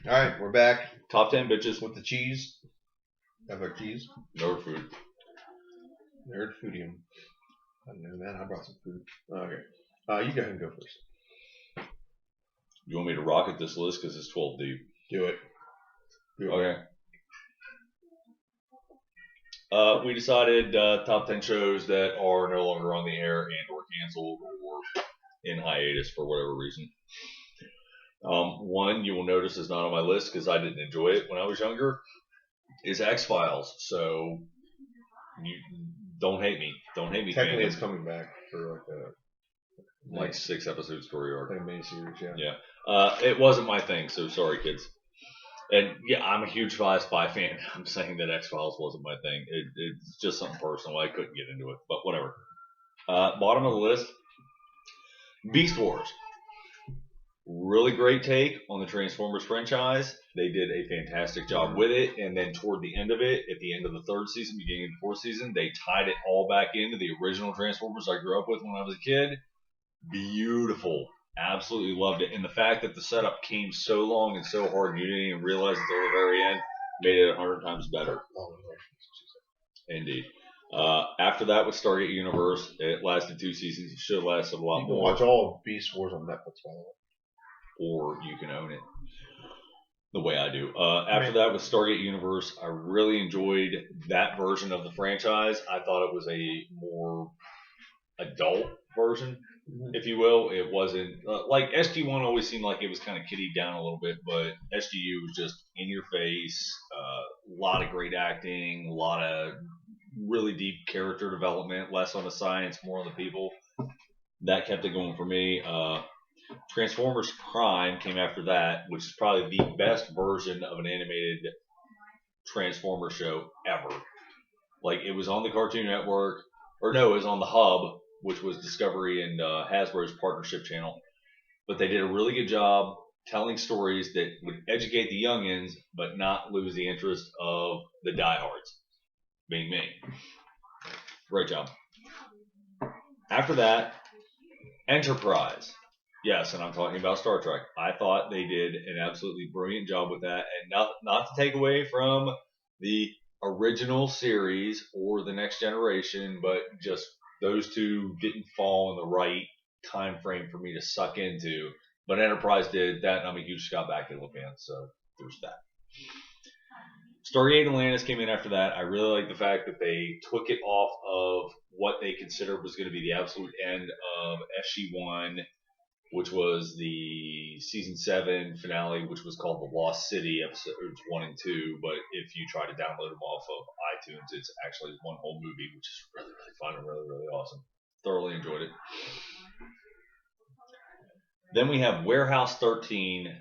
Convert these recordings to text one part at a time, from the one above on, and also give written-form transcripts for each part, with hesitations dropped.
All right, we're back Top 10 bitches. with the cheese. Have our cheese. Nerd food. Nerd foodium. I don't know, man. I brought some food. Okay. You go ahead and go first. You want me to rocket this list because it's 12 deep? Do it. Okay. We decided top 10 shows that are no longer on the air and or canceled or in hiatus for whatever reason. One you will notice is not on my list because I didn't enjoy it when I was younger, is X-Files. So you don't hate me. Don't hate me. Technically, it's coming back for like 6-episode story arc. Like a miniseries, yeah. Yeah. It wasn't my thing, so sorry, kids. And yeah, I'm a huge Spy fan. I'm saying that X-Files wasn't my thing. It's just something personal. I couldn't get into it, but whatever. Bottom of the list, Beast Wars. Really great take on the Transformers franchise. They did a fantastic job with it. And then toward the end of it, at the end of the third season, beginning of the fourth season, they tied it all back into the original Transformers I grew up with when I was a kid. Beautiful. Absolutely loved it. And the fact that the setup came so long and so hard and you didn't even realize until the very end made it 100 times better. Indeed. After that with Stargate Universe, it lasted 2 seasons. It should have lasted a lot You can more. watch all of Beast Wars on Netflix, by the way. Or you can own it the way I do. After that with Stargate Universe, I really enjoyed that version of the franchise. I thought it was a more adult version, if you will. It wasn't like SG1 always seemed like it was kind of kiddied down a little bit, but SGU was just in your face. A lot of great acting, a lot of really deep character development, less on the science, more on the people. That kept it going for me. Transformers Prime came after that, which is probably the best version of an animated Transformer show ever. Like, it was on the Cartoon Network, or no, it was on the Hub, which was Discovery and Hasbro's partnership channel. But they did a really good job telling stories that would educate the youngins, but not lose the interest of the diehards, being me. Great job. After that, Enterprise. Yes, and I'm talking about Star Trek. I thought they did an absolutely brilliant job with that, and not to take away from the original series or the Next Generation, but just those two didn't fall in the right time frame for me to suck into. But Enterprise did that, and I'm a huge Scott Bakula fan, so there's that. Stargate Atlantis came in after that. I really like the fact that they took it off of what they considered was going to be the absolute end of SG-1, which was the season 7 finale, which was called The Lost City, episodes 1 and 2. But if you try to download them off of iTunes, it's actually one whole movie, which is really, really fun and really, really awesome. Thoroughly enjoyed it. Then we have Warehouse 13.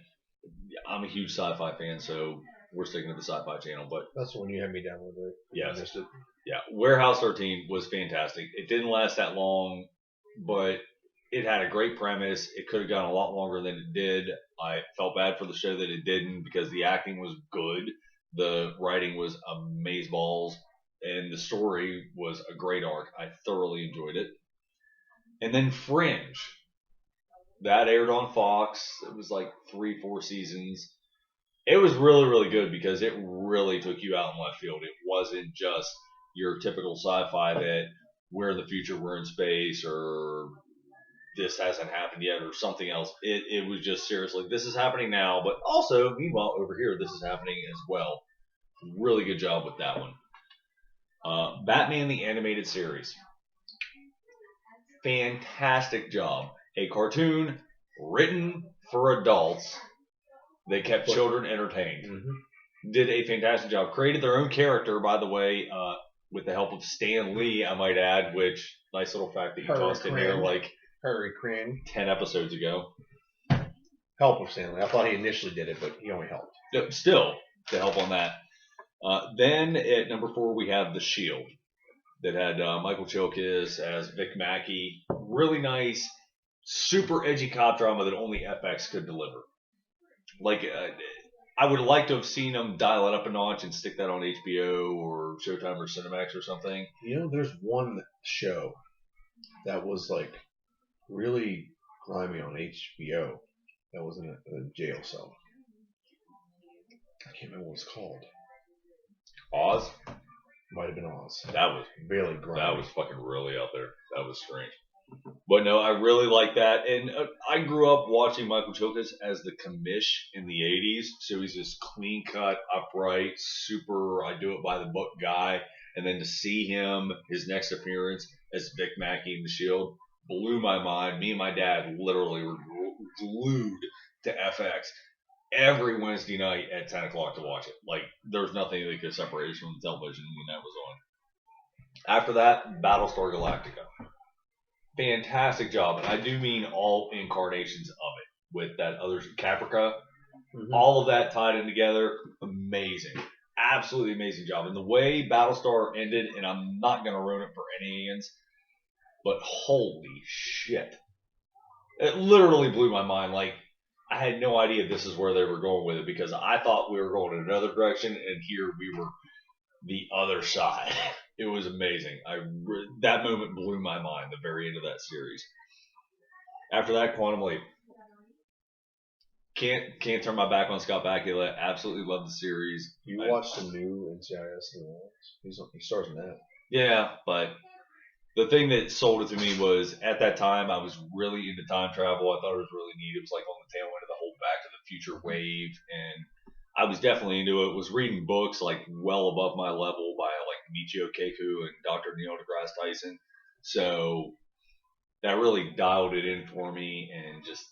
I'm a huge sci-fi fan, so we're sticking to the Sci-Fi Channel. But that's the one you had me download, right? Yes. Yeah. Warehouse 13 was fantastic. It didn't last that long, but it had a great premise. It could have gone a lot longer than it did. I felt bad for the show that it didn't because the acting was good. The writing was amazeballs. And the story was a great arc. I thoroughly enjoyed it. And then Fringe. That aired on Fox. It was like 3-4 seasons. It was really, really good because it really took you out in left field. It wasn't just your typical sci-fi that we're in the future, we're in space, or this hasn't happened yet, or something else. It was just seriously, this is happening now, but also, meanwhile, over here, this is happening as well. Really good job with that one. Batman the Animated Series. Fantastic job. A cartoon written for adults that kept children entertained. Mm-hmm. Did a fantastic job. Created their own character, by the way, with the help of Stan Lee, I might add, which, nice little fact that you tossed in here like Harry Crane 10 episodes ago. Help of Stan Lee. I thought he initially did it, but he only helped. Still, to help on that. Then at number 4, we have The Shield. That had Michael Chiklis as Vic Mackey. Really nice, super edgy cop drama that only FX could deliver. Like, I would like to have seen them dial it up a notch and stick that on HBO or Showtime or Cinemax or something. You know, there's one show that was like really grimy on HBO that was in a jail cell. can't remember what it's called. Oz? Might have been Oz. That was Really grimy. That was fucking really out there. That was strange. But no, I really like that. And I grew up watching Michael Chiklis as the commish in the 80s. So he's this clean cut, upright, super, I do it by the book guy. And then to see him, his next appearance as Vic Mackey in The Shield, blew my mind. Me and my dad literally were glued to FX every Wednesday night at 10 o'clock to watch it. Like, there's nothing that could separate us from the television when that was on. After that, Battlestar Galactica. Fantastic job. And I do mean all incarnations of it with that other Caprica. Mm-hmm. All of that tied in together. Amazing. Absolutely amazing job. And the way Battlestar ended, and I'm not going to ruin it for any Ians, but holy shit. It literally blew my mind. Like, I had no idea this is where they were going with it because I thought we were going in another direction, and here we were the other side. It was amazing. That moment blew my mind, the very end of that series. After that, Quantum Leap. Can't turn my back on Scott Bakula. Absolutely love the series. You watched the new NCIS? He stars in that. Yeah, but the thing that sold it to me was at that time I was really into time travel. I thought it was really neat. It was like on the tail end of the whole Back to the Future wave, and I was definitely into it. Was reading books like well above my level by like Michio Kaku and Dr. Neil deGrasse Tyson. So that really dialed it in for me, and just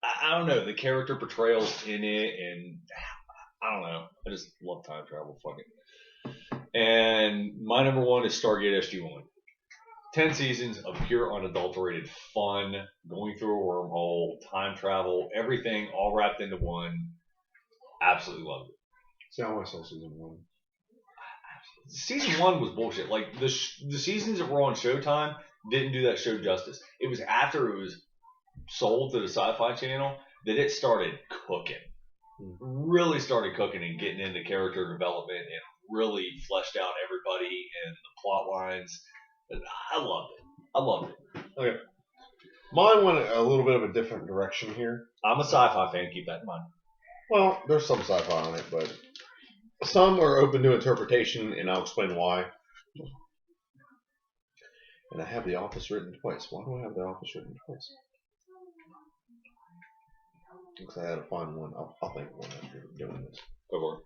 I don't know, the character portrayals in it, and I don't know. I just love time travel. Fuck it. And my number one is Stargate SG-1. 10 seasons of pure unadulterated fun, going through a wormhole, time travel, everything all wrapped into one. Absolutely loved it. See, I want to saw season 1. Season 1 was bullshit. Like, the seasons that were on Showtime didn't do that show justice. It was after it was sold to the Sci-Fi Channel that it started cooking. Really started cooking and getting into character development and really fleshed out everybody and the plot lines. I loved it. Okay. Mine went a little bit of a different direction here. I'm a sci-fi fan, keep that in mind. Well, there's some sci-fi on it, but some are open to interpretation, and I'll explain why. And I have The Office written twice. Why do I have The Office written twice? Because I had to find one. I'll think of one after doing this. Go for it.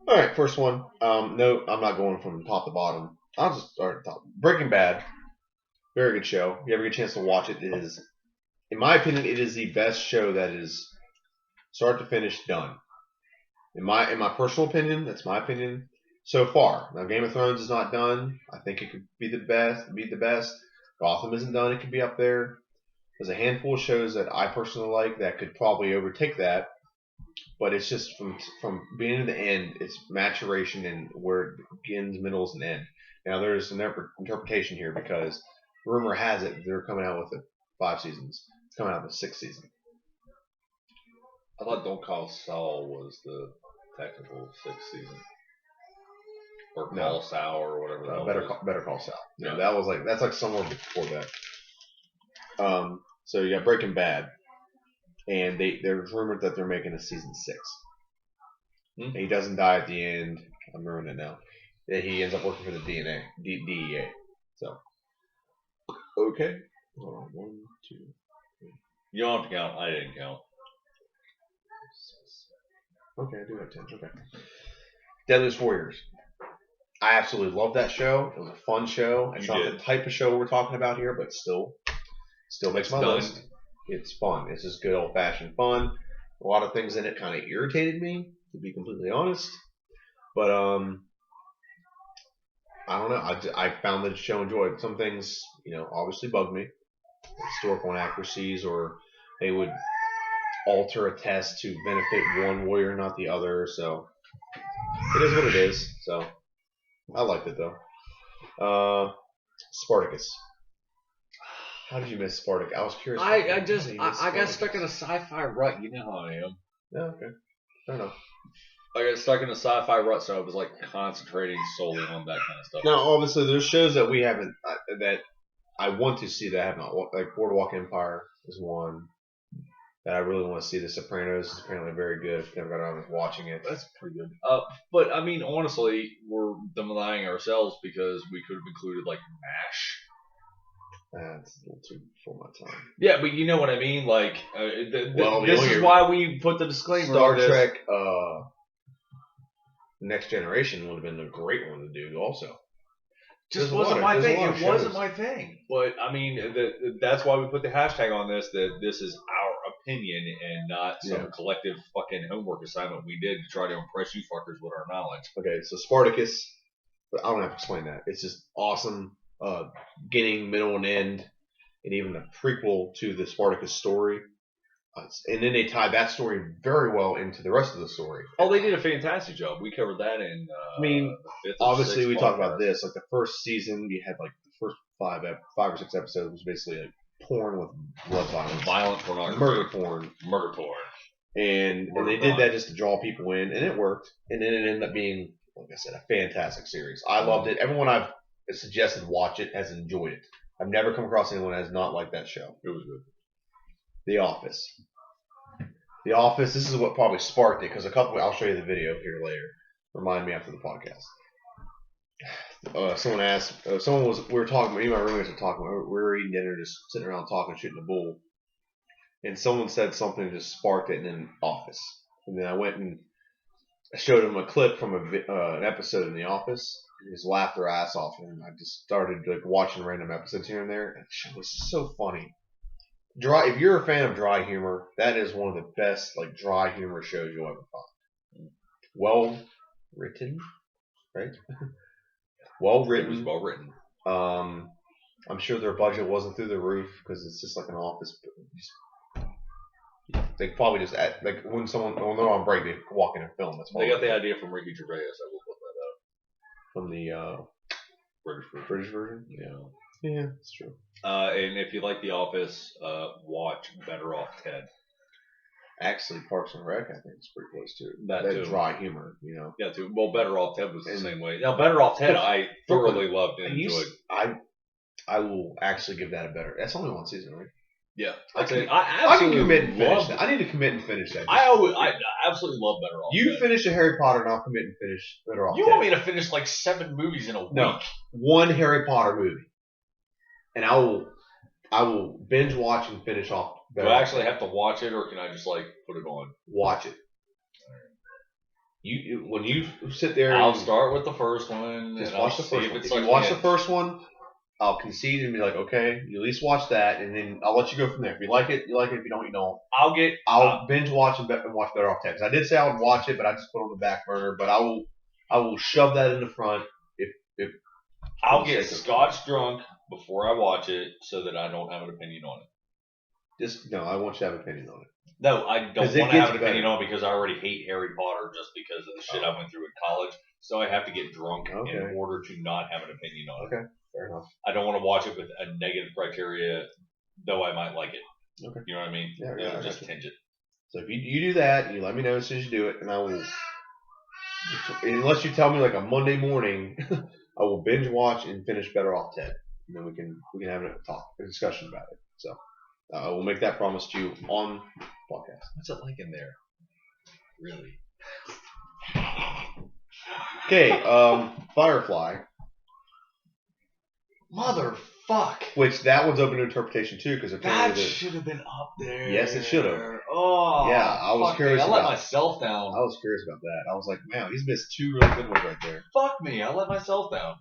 All right, first one. No, I'm not going from top to bottom. I'll just start at the top. Breaking Bad. Very good show. If you ever get a chance to watch it, it is, in my opinion, it is the best show that is start to finish done. In my personal opinion, that's my opinion so far. Now, Game of Thrones is not done. I think it could be the best. Gotham isn't done. It could be up there. There's a handful of shows that I personally like that could probably overtake that. But it's just from beginning to the end, it's maturation and where it begins, middles, and end. Now, there's an interpretation here because rumor has it they're coming out with 5 seasons. It's coming out with 6th season. I thought Don't Call Saul was the technical 6th season. Or Call Sal or whatever that was. Better Call Sal. No, that's like somewhere before that. So you got Breaking Bad. And there's rumored that they're making a season 6. And he doesn't die at the end. I'm ruining it now. That he ends up working for the DEA. So, okay. Hold on. 1, 2, 3. You don't have to count. I didn't count. Okay, I do have 10. Okay. Deadliest Warriors. I absolutely love that show. It was a fun show. It's not the type of show we're talking about here, but still makes my list. It's fun. It's just good old-fashioned fun. A lot of things in it kind of irritated me, to be completely honest. But I don't know. I found the show enjoyed. Some things, obviously bugged me. Historical inaccuracies, or they would alter a test to benefit one warrior, not the other. So it is what it is. So I liked it though. Spartacus. How did you miss Spartacus? I was curious. I got stuck in a sci-fi rut. You know how I am. Yeah, okay. Fair enough. I got stuck in a sci-fi rut, so I was like concentrating solely on that kind of stuff. Now, obviously, there's shows that we haven't that I want to see that I have not. Like Boardwalk Empire is one that I really want to see. The Sopranos is apparently very good. Never got around to watching it. That's pretty good. But I mean, honestly, we're denying ourselves because we could have included like MASH. That's a little too before my time. Yeah, but you know what I mean. Like, Well, this is why we put the disclaimer. Star on this. Trek, Next Generation would have been a great one to do. Also, just wasn't my thing. It wasn't my thing. But I mean, that's why we put the hashtag on this. That this is our opinion and not some collective fucking homework assignment we did to try to impress you fuckers with our knowledge. Okay, so Spartacus. But I don't have to explain that. It's just awesome. Beginning, middle, and end, and even a prequel to the Spartacus story. And then they tied that story very well into the rest of the story. Oh, they did a fantastic job. We covered that in. I mean, obviously, we talked about this. Like the first season, you had like the first 5 or 6 episodes was basically like porn with blood violence, violent pornography, murder porn, and they did that just to draw people in, and it worked. And then it ended up being, like I said, a fantastic series. I loved it. Everyone I've suggested watch it has enjoyed it. I've never come across anyone that has not liked that show. It was good. The Office. The Office. This is what probably sparked it because I'll show you the video here later. Remind me after the podcast. Someone asked. We were talking. Me and my roommates were talking. We were eating dinner, just sitting around talking, shooting the bull. And someone said something that just sparked it. And then Office. And then I went and I showed him a clip from an episode in The Office. And he just laughed their ass off, and I just started like watching random episodes here and there. And the show was so funny. If you're a fan of dry humor, that is one of the best like dry humor shows you'll ever find. Well written, right? Well written. It was well written. I'm sure their budget wasn't through the roof because it's just like an office. They probably just like when they're on break, they walk in and film. They got the idea from Ricky Gervais. I will put that out. From the British version. Yeah, that's true. And if you like The Office, watch Better Off Ted. Actually, Parks and Rec, I think, is pretty close to it. That too. Dry humor, you know. Yeah, too. Well, Better Off Ted was the same way. Now, Better Off Ted, I thoroughly loved and enjoyed. I will actually give that a better. That's only one season, right? Yeah, I can commit and finish that. I need to commit and finish that. I absolutely love Better Off. You finish a Harry Potter, and I'll commit and finish Better Off. You want me to finish like 7 movies in a week? No, one Harry Potter movie, and I will binge watch and finish off. Do I actually have to watch it, or can I just like put it on? Watch it. When you sit there, I'll start with the first one. Just watch the first one. If you watch the first one, I'll concede and be like, okay, you at least watch that, and then I'll let you go from there. If you like it, you like it. If you don't, you don't. I'll binge watch and watch Better Off Ted. Because I did say I would watch it, but I just put it on the back burner. But I will shove that in the front if I'll get scotch drunk before I watch it, so that I don't have an opinion on it. I want you to have an opinion on it. No, I don't want to have an opinion on it because I already hate Harry Potter just because of the shit I went through in college. So I have to get drunk in order to not have an opinion on it. Okay, fair enough. I don't want to watch it with a negative criteria, though I might like it. Okay. You know what I mean? Yeah, just tinge it. So if you do that, you let me know as soon as you do it, and I will. Unless you tell me like a Monday morning, I will binge watch and finish Better Off Ted, and then we can have a discussion about it. So. I will make that promise to you on podcast. What's it like in there? Really? Okay, Firefly. Motherfuck. Which that one's open to interpretation too, because that should have been up there. Yes, it should have. Oh. Yeah, I was curious. I let myself down. I was curious about that. I was like, man, he's missed 2 really good ones right there. Fuck me, I let myself down.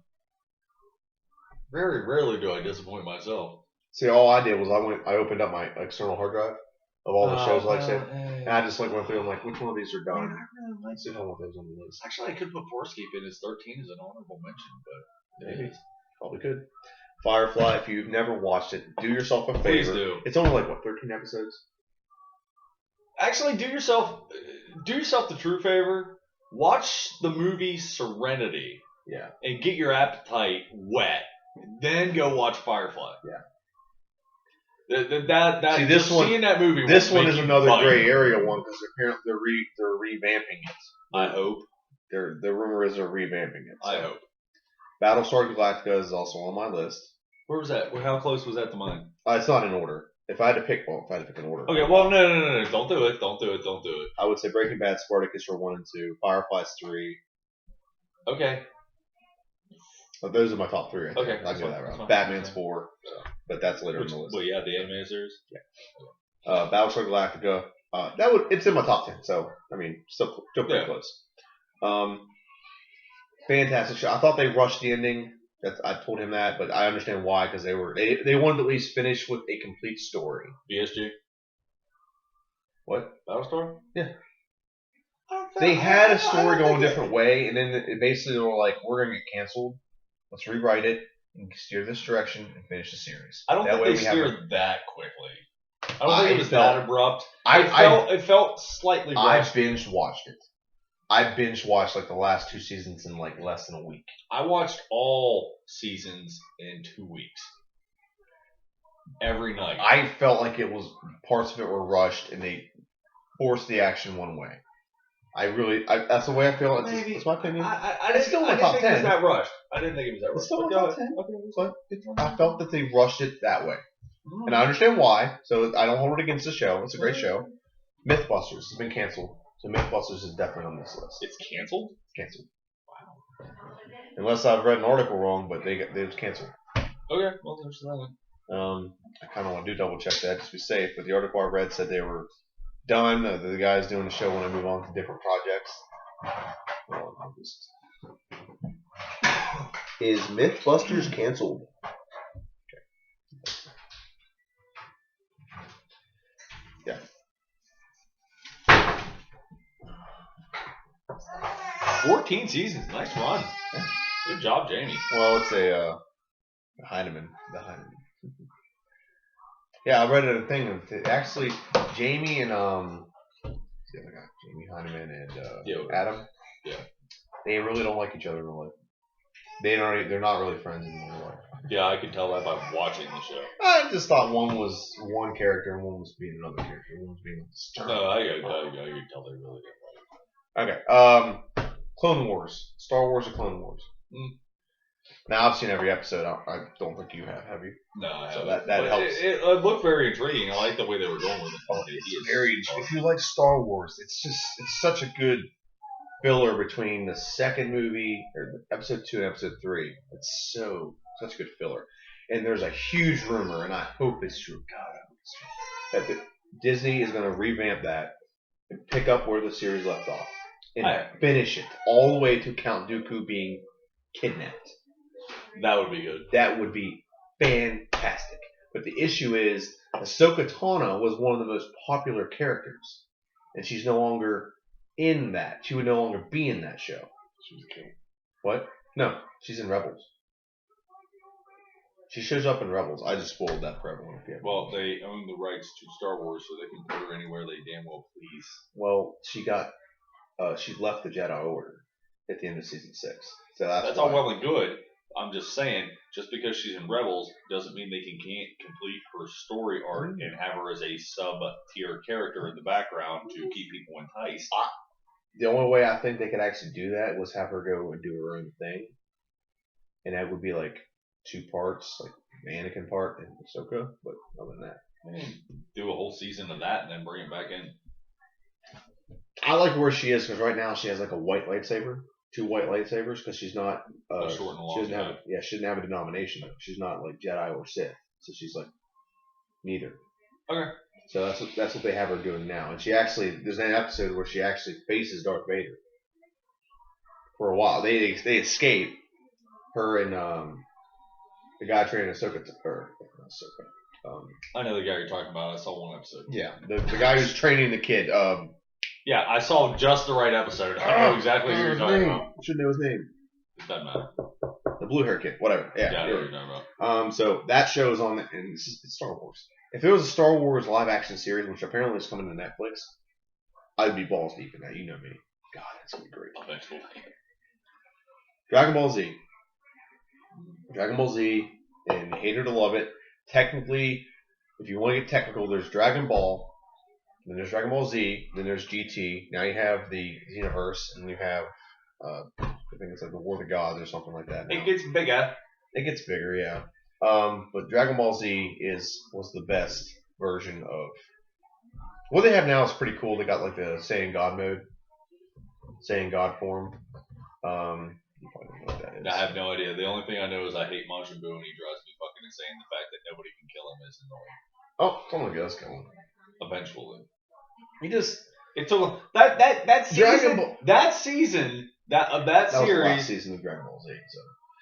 Very rarely do I disappoint myself. See, all I did was I opened up my external hard drive of all the shows, like I said, and I just like went through. I'm like, which one of these are done? Man, I really like I want those on the list. Actually, I could put Forescape in as 13 as an honorable mention, but maybe probably could. Firefly, if you've never watched it, do yourself a favor. Please do. It's only like 13 episodes. Actually, do yourself the true favor. Watch the movie Serenity. Yeah. And get your appetite wet. Then go watch Firefly. Yeah. See, seeing that movie. This one is another gray area one because apparently they're revamping it. I hope. The rumor is they're revamping it. So. I hope. Battlestar Galactica is also on my list. Where was that? How close was that to mine? It's not in order. if I had to pick an order. Okay, well, no. Don't do it. Don't do it. I would say Breaking Bad, Spartacus are 1 and 2, Firefly's 3. Okay. But those are my top 3. Okay, I'll that's go fine, that that's route. fine. Batman's 4, but that's later in the list. Well, yeah, the animated series. Yeah. Battlestar Galactica. It's in my top 10. So I mean, still pretty close. Fantastic show. I thought they rushed the ending. I told him that, but I understand why, because they wanted to at least finish with a complete story. BSG. What? Battlestar? Yeah. They had a story going a different way, and then it basically were like, we're going to get canceled. Let's rewrite it and steer this direction and finish the series. I don't think they steered that quickly. I don't think it was that abrupt. It felt slightly rushed. I binge watched it. I binge watched like the last 2 seasons in like less than a week. I watched all seasons in 2 weeks. Every night. I felt like parts of it were rushed and they forced the action one way. That's the way I feel. It's my opinion. I didn't think it was that rushed. I didn't think it was that rushed. It's still my top 10. Okay, I felt that they rushed it that way. And I understand why, so I don't hold it against the show. It's a great show. Mythbusters has been canceled, so Mythbusters is definitely on this list. It's canceled? It's canceled. Wow. Unless I've read an article wrong, but they was canceled. Okay, well, there's that. I kind of want to do double check that just to be safe, but the article I read said they were done. The guys doing the show want to move on to different projects. Is Mythbusters canceled? 14 seasons. Nice run. Good job, Jamie. Well, it's a Heineman. The Heineman. Yeah, I read a thing. Actually, Jamie and the other guy, Jamie Heineman and Adam. Yeah. They really don't like each other in real life. They're not really friends in real life. Yeah, I could tell that by watching the show. I just thought one was one character and one was being another character. One was being stern. No, I could tell they really didn't like it. Okay. Clone Wars. Star Wars or Clone Wars? Now, I've seen every episode. I don't think you have you? No, I so haven't. That helps. It looked very intriguing. I like the way they were going with it. If you like Star Wars, it's such a good filler between the second movie, or episode 2 and episode 3. It's such a good filler. And there's a huge rumor, and I hope it's true. God, I hope it's true. That Disney is going to revamp that and pick up where the series left off. And finish it all the way to Count Dooku being kidnapped. That would be good. That would be fantastic. But the issue is, Ahsoka Tano was one of the most popular characters. And she's no longer in that. She would no longer be in that show. She was killed. What? No, she's in Rebels. She shows up in Rebels. I just spoiled that for everyone. Well, they own the rights to Star Wars, so they can put her anywhere they damn well please. Well, she left the Jedi Order at the end of season 6. So that's all well and good. I'm just saying, just because she's in Rebels doesn't mean they can't complete her story arc and have her as a sub-tier character in the background to keep people enticed. The only way I think they could actually do that was have her go and do her own thing. And that would be like 2 parts, like the Anakin part and Ahsoka, but other than that. Do a whole season of that and then bring it back in. I like where she is because right now she has like a white lightsaber, 2 white lightsabers, because she's not. She doesn't have a denomination. She's not like Jedi or Sith, so she's like neither. Okay. So that's what they have her doing now, and there's an episode where she actually faces Darth Vader for a while. They escape her and the guy training Ahsoka. I know the guy you're talking about. I saw one episode. Yeah, the guy who's training the kid. Yeah, I saw just the right episode. I know exactly who you're talking about. I should know his name. It doesn't matter. The blue hair kid, whatever. Yeah, I know what you're talking about. So that show's on, and it's Star Wars. If it was a Star Wars live action series, which apparently is coming to Netflix, I'd be balls deep in that. You know me. God, that's gonna be great. Eventually. Dragon Ball Z. Dragon Ball Z, and you hate it or love it. Technically, if you want to get technical, there's Dragon Ball, then there's Dragon Ball Z, then there's GT. Now you have the Xenoverse, and you have, I think it's like the War of the Gods or something like that. Now. It gets bigger. It gets bigger, yeah. But Dragon Ball Z was the best version of what they have now is pretty cool. They got like the Saiyan God mode, Saiyan God form. You probably don't know what that is. I have no idea. The only thing I know is I hate Majin Buu and he drives me fucking insane. The fact that nobody can kill him is annoying. Oh, someone does kill him. Eventually. He just It took that season. That season that that series. was the last season of Dragon Ball Z.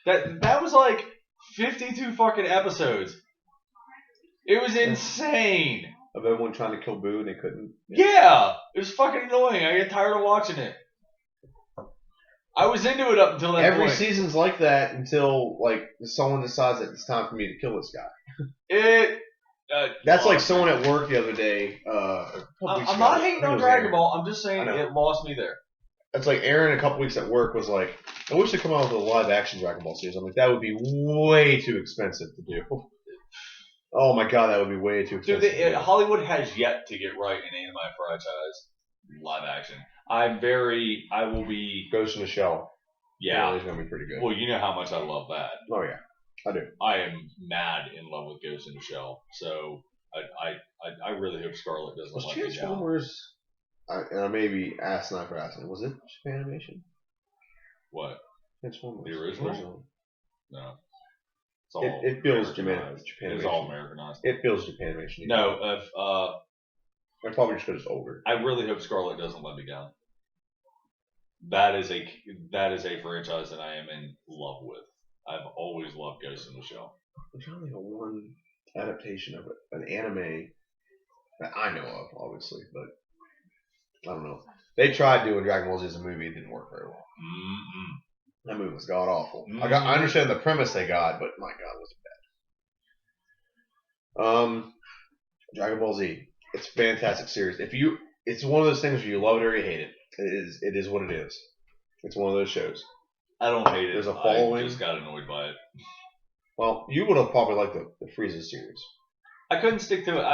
So That was like 52 fucking episodes. It was insane. Of everyone trying to kill Boo and they couldn't. Yeah, it was fucking annoying. I get tired of watching it. I was into it up until that Every point. season's like that until like someone decides that it's time for me to kill this guy. That's like someone at work the other day. I'm not hating on Dragon Ball. I'm just saying it lost me there. That's like Aaron a couple weeks at work was like, I wish they'd come out with a live action Dragon Ball series. I'm like, that would be way too expensive to do. Oh my god, that would be way too expensive. Dude, Hollywood has yet to get right an anime franchise live action. I will be Ghost in the Shell. Yeah, it's gonna be pretty good. Well, you know how much I love that. Oh yeah, I do. I am mad in love with Ghost in the Shell. So I really hope Scarlet doesn't let me down. Transformers, and I may be asinine for asking, was it Japan animation? What? Transformers. The original? No. It feels Japan. It's all Americanized. It feels Japan animation. No, I probably just because it's older. I really hope Scarlet doesn't let me down. That is a franchise that I am in love with. I've always loved Ghost in the Shell. I'm trying to think of one adaptation of it, an anime that I know of, obviously, but I don't know. They tried doing Dragon Ball Z as a movie; it didn't work very well. Mm-mm. That movie was god awful. Mm-hmm. I understand the premise they got, but my god, was it bad. Dragon Ball Z. It's a fantastic series. It's one of those things where you love it or you hate it. It is what it is. It's one of those shows. I don't hate it. There's a following. I just got annoyed by it. Well, you would have probably liked the Frieza series. I couldn't stick to it.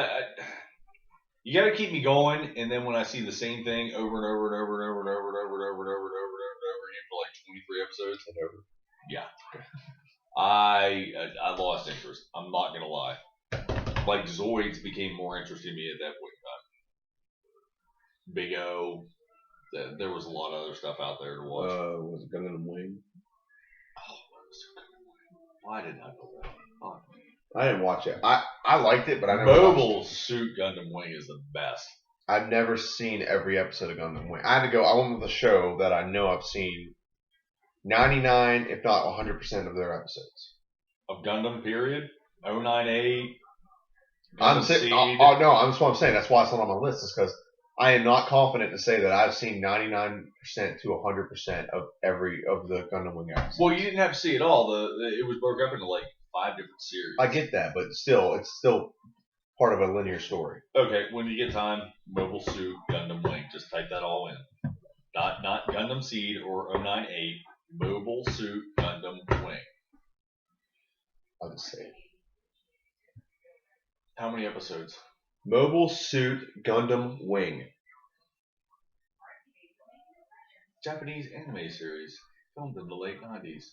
You got to keep me going, and then when I see the same thing over and over and over and over and over and over and over and over and over and over again for like 23 episodes, yeah, I lost interest. I'm not gonna lie. Like Zoids became more interesting to me at that point in time. Big O. There was a lot of other stuff out there to watch. Was it Gundam Wing? Oh, why didn't I know that? Oh. I didn't watch it. I liked it, but I never Mobile Suit Gundam Wing is the best. I've never seen every episode of Gundam Wing. I had to go. I went with a show that I know I've seen 99, if not 100% of their episodes. Of Gundam, period? 098? That's what I'm saying. That's why it's not on my list. Is because I am not confident to say that I've seen 99% to 100% of every of the Gundam Wing episodes. Well, you didn't have to see it all. It was broke up into like 5 different series. I get that, but still, it's still part of a linear story. Okay, when you get time, Mobile Suit Gundam Wing. Just type that all in. Not Gundam Seed or 098. Mobile Suit Gundam Wing. I'll just say. How many episodes? Mobile Suit Gundam Wing. Japanese anime series filmed in the late 90s.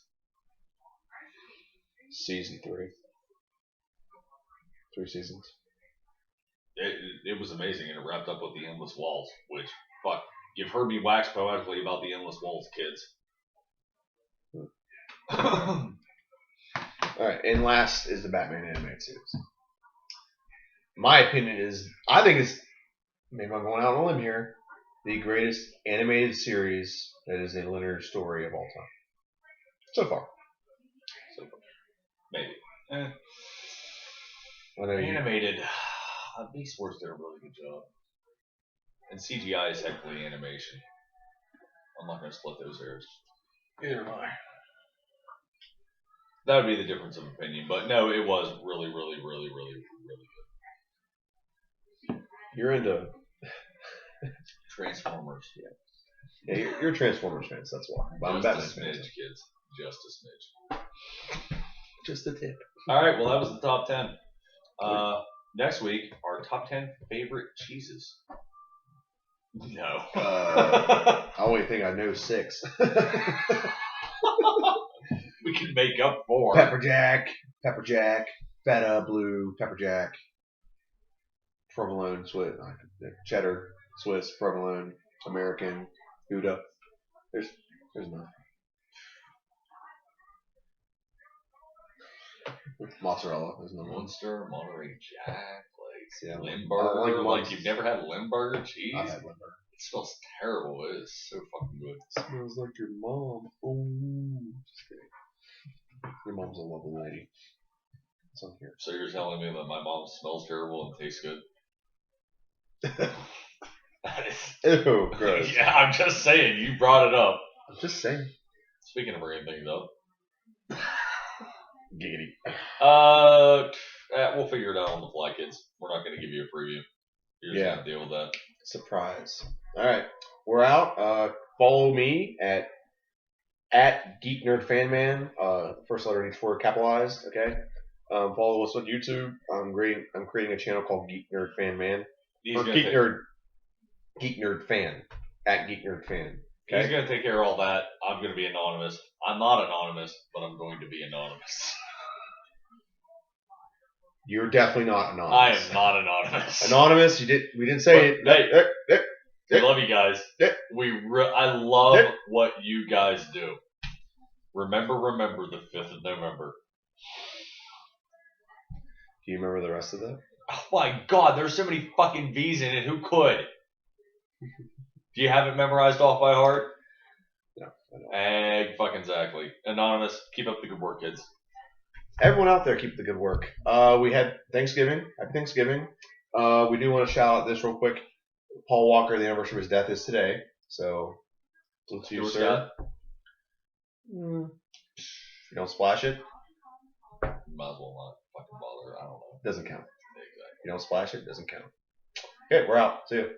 Season 3. 3 seasons. It was amazing, and it wrapped up with the Endless Walls, which, fuck, you've heard me wax poetically about the Endless Walls, kids. Alright, and last is the Batman animated series. My opinion is, I think it's, maybe I'm going out on a limb here, the greatest animated series that is a linear story of all time. So far. Maybe. Animated. Beast Wars did a really good job. And CGI is heavily animation. I'm not going to split those hairs. Either am I. That would be the difference of opinion. But no, it was really, really, really, really, really good. You're into Transformers. Yeah, you're Transformers fans, that's why. I'm Just Batman a smidge, fans. kids. Just a smidge. Just a tip. All right, well, that was the top 10. Next week, our top 10 favorite cheeses. No. I only think I know 6. We can make up 4. Pepper Jack, Feta, Blue, Pepper Jack. provolone, Swiss, cheddar, Swiss, provolone, American, Gouda. There's none. Mozzarella. There's no one. Munster, Monterey Jack, Yeah, Limburger. Like you've never had Limburger cheese? I had Limburger. It smells terrible. It is so fucking good. It smells like your mom. Oh, just kidding. Your mom's a lovely lady. It's on here. So you're telling me that my mom smells terrible and tastes good? That is. Ew, gross. Yeah, I'm just saying. You brought it up. I'm just saying. Speaking of bringing things up. Giggity. We'll figure it out on the fly, kids. We're not going to give you a preview. You're just going to deal with that. Surprise. All right, we're out. Follow me at Geek Nerd Fan Man. First letter in each word capitalized. Okay. Follow us on YouTube. I'm creating a channel called Geek Nerd Fan Man. Or Geek Nerd Fan at Geek Nerd Fan. Okay? He's going to take care of all that. I'm going to be anonymous. I'm not anonymous, but I'm going to be anonymous. You're definitely not anonymous. I am not anonymous. Anonymous. We didn't say it. Hey, we love you guys. I love what you guys do. Remember the 5th of November. Do you remember the rest of that? Oh my God, there's so many fucking V's in it. Who could? Do you have it memorized off by heart? No, I don't. Fucking exactly. Anonymous, keep up the good work, kids. Everyone out there, keep the good work. We had Thanksgiving. Happy Thanksgiving. We do want to shout out this real quick. Paul Walker, the anniversary of his death is today. So, salute to you, sir. If you don't splash it, might as well not fucking bother. I don't know. Doesn't count. Exactly. If you don't splash it, doesn't count. Okay, we're out. See you.